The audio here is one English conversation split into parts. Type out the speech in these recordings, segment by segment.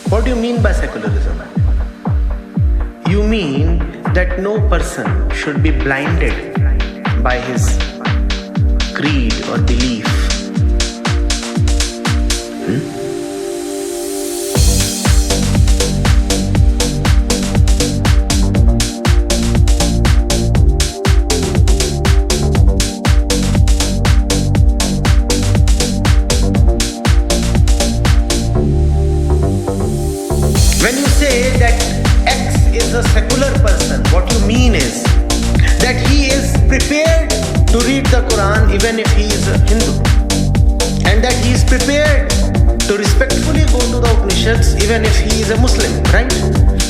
What do you mean by secularism? You mean that no person should be blinded by his creed or belief. When you say that X is a secular person, what you mean is that he is prepared to read the Quran even if he is a Hindu, and that he is prepared to respectfully go to the Upanishads even if he is a Muslim, right?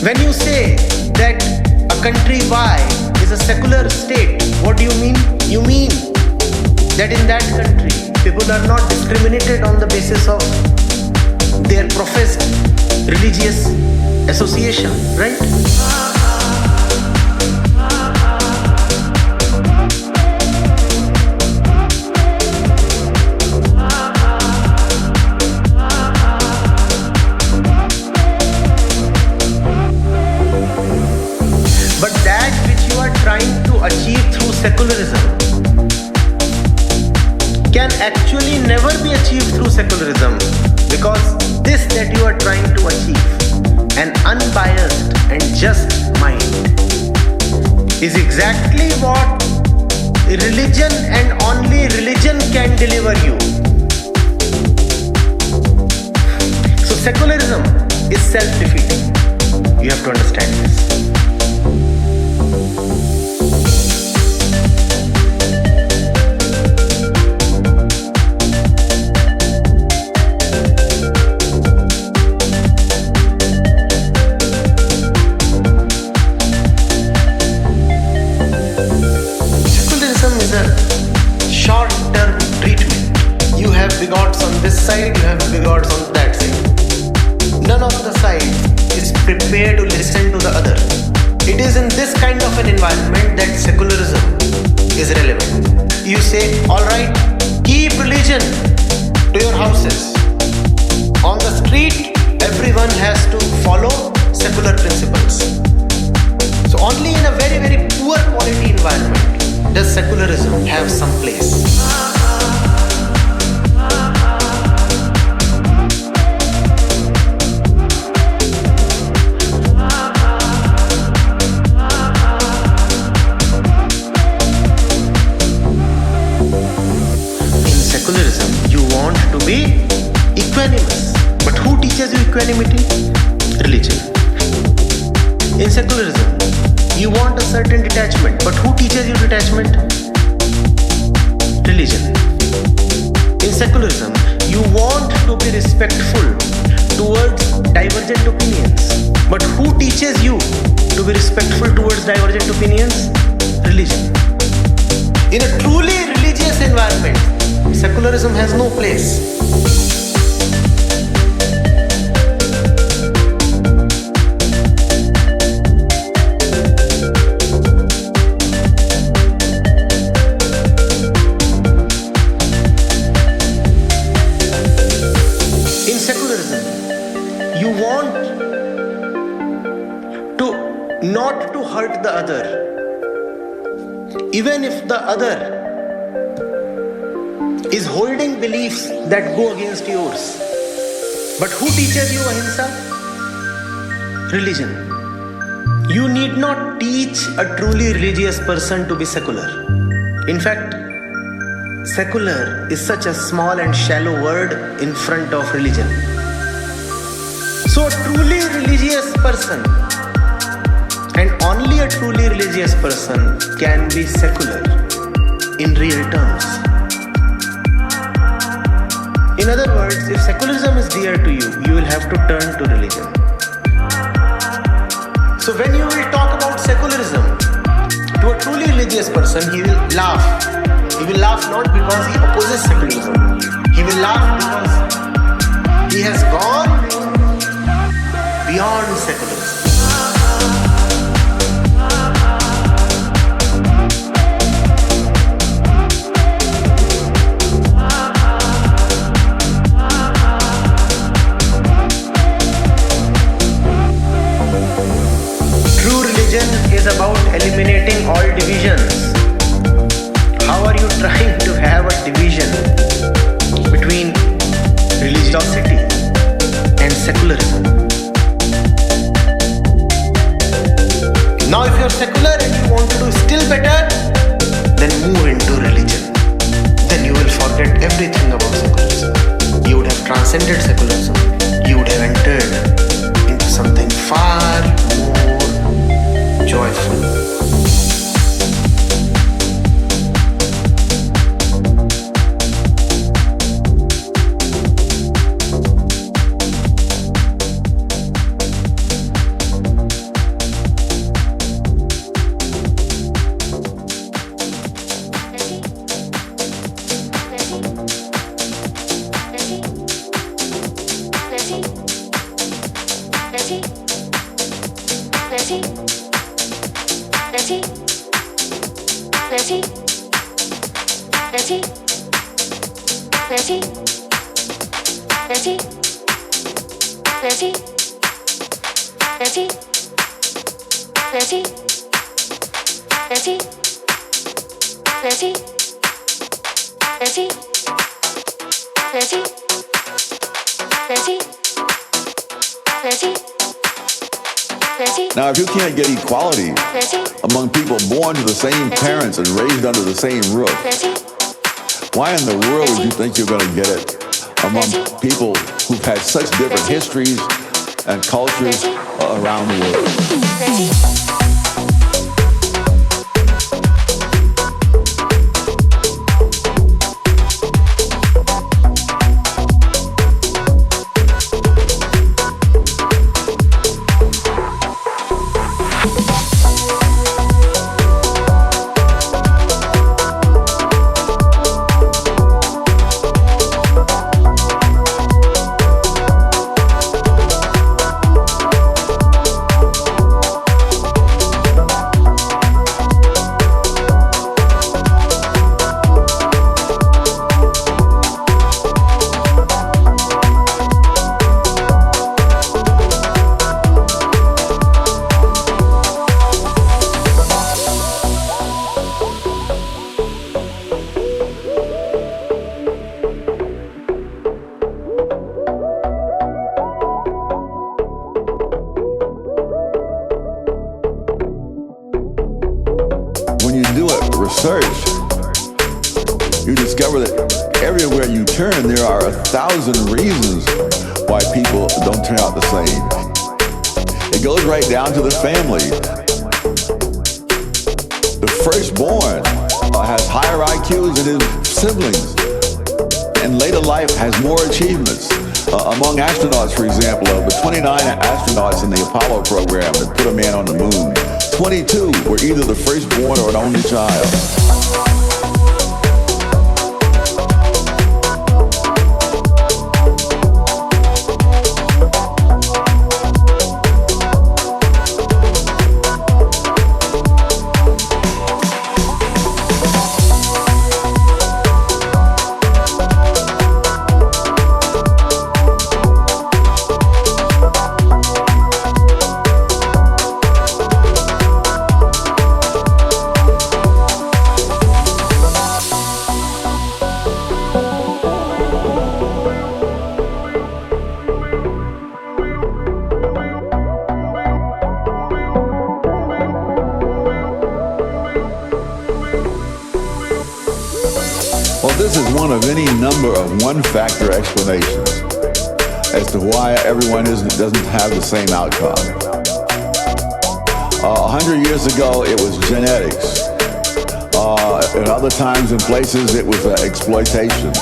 When you say that a country Y is a secular state, what do you mean? You mean that in that country people are not discriminated on the basis of their professed religious association, right? But that which you are trying to achieve through secularism can actually never be achieved through secularism, because this that you are trying to achieve, an unbiased and just mind, is exactly what religion and only religion can deliver you. So secularism is self-defeating. You have to understand this. Short-term treatment. You have bigots on this side, you have bigots on that side. None of the sides is prepared to listen to the other. It is in this kind of an environment that secularism is relevant. You say, alright, keep religion to your houses. On the street, everyone has to follow secular principles. So only in a very, very poor quality environment does secularism have some place. In secularism, you want to be equanimous. But who teaches you equanimity? Religion. In secularism, you want a certain detachment, but who teaches you detachment? Religion. In secularism, you want to be respectful towards divergent opinions, but who teaches you to be respectful towards divergent opinions? Religion. In a truly religious environment, secularism has no place. Not to hurt the other, even if the other is holding beliefs that go against yours. But who teaches you ahimsa? Religion. You need not teach a truly religious person to be secular. In fact, secular is such a small and shallow word in front of religion. So a truly religious person, and only a truly religious person, can be secular in real terms. In other words, if secularism is dear to you, you will have to turn to religion. So when you will talk about secularism to a truly religious person, he will laugh. He will laugh not because he opposes secularism. He will laugh because he has gone beyond secularism. is about eliminating all divisions. How are you trying to have a division between religiosity and secularism? Now if you're secular and you want to do still better, then move into religion. Then you will forget everything about secularism. You would have transcended secularism. You would have entered into something far more joyful. Now, if you can't get equality among people born to the same parents and raised under the same roof, why in the world would you think you're going to get it among people who've had such different histories and cultures around the world? There are 1,000 reasons why people don't turn out the same. It goes right down to the family. The firstborn has higher IQs than his siblings, and later life has more achievements. Among astronauts, for example, of the 29 astronauts in the Apollo program that put a man on the moon, 22 were either the firstborn or an only child. This is one of any number of one-factor explanations as to why everyone doesn't have the same outcome. 100 years ago, it was genetics. At other times and places, it was exploitation.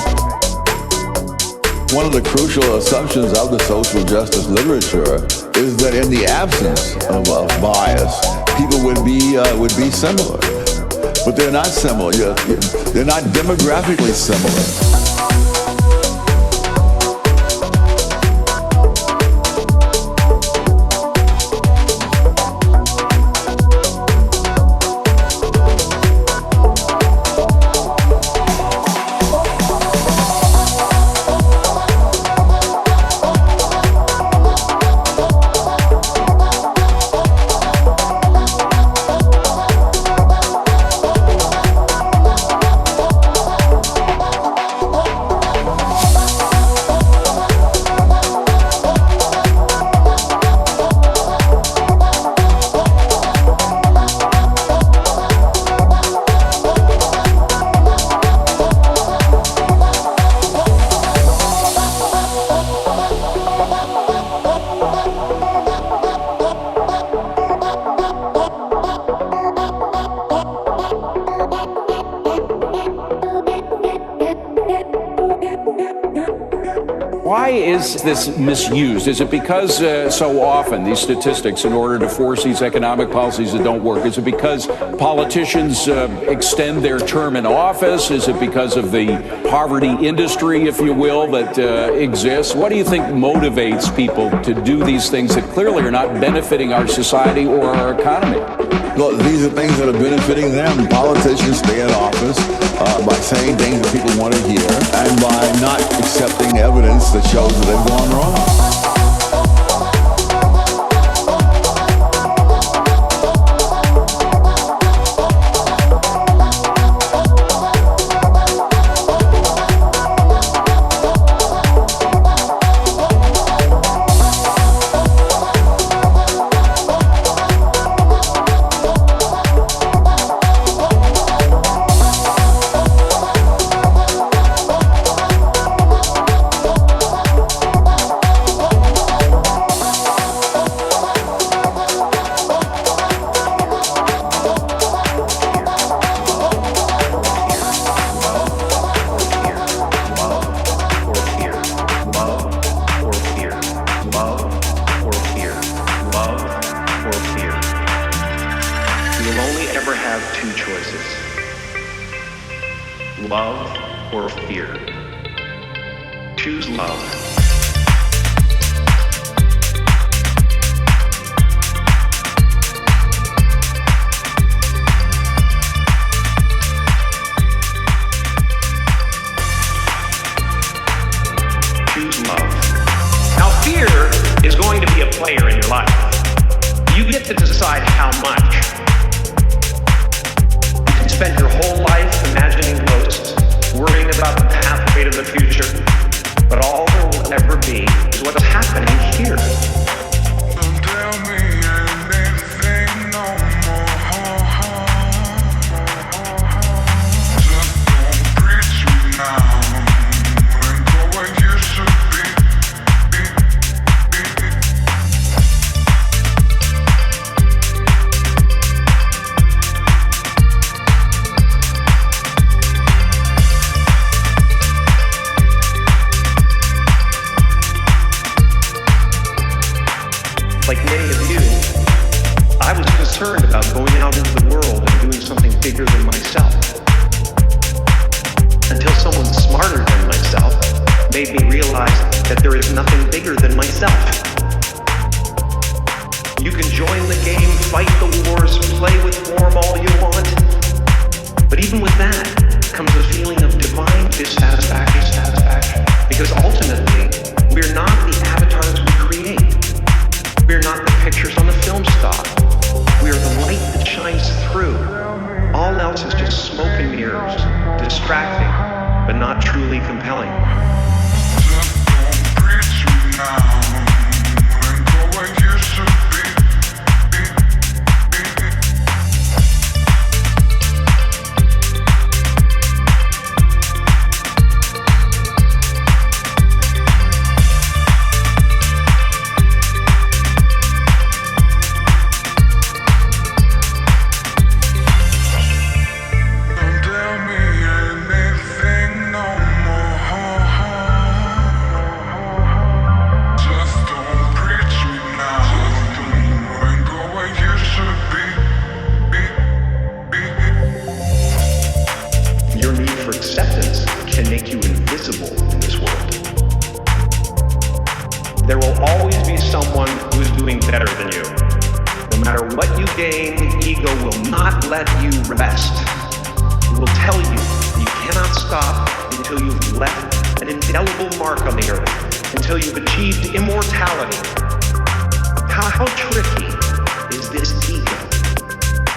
One of the crucial assumptions of the social justice literature is that in the absence of bias, people would be similar. But they're not similar. They're not demographically similar. is this misused? Is it because so often these statistics, in order to force these economic policies that don't work, is it because politicians extend their term in office? Is it because of the poverty industry, if you will, that exists? What do you think motivates people to do these things that clearly are not benefiting our society or our economy? Look, these are things that are benefiting them. Politicians stay in office by saying things that people want to hear and by not accepting evidence that shows that they've gone wrong.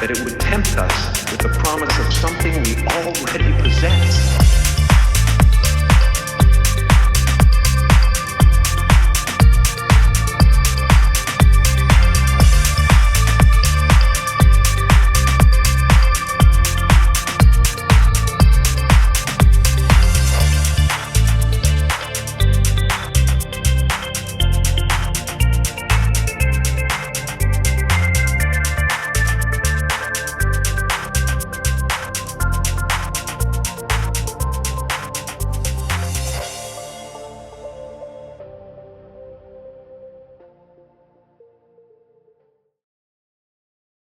That it would tempt us with the promise of something we already possess.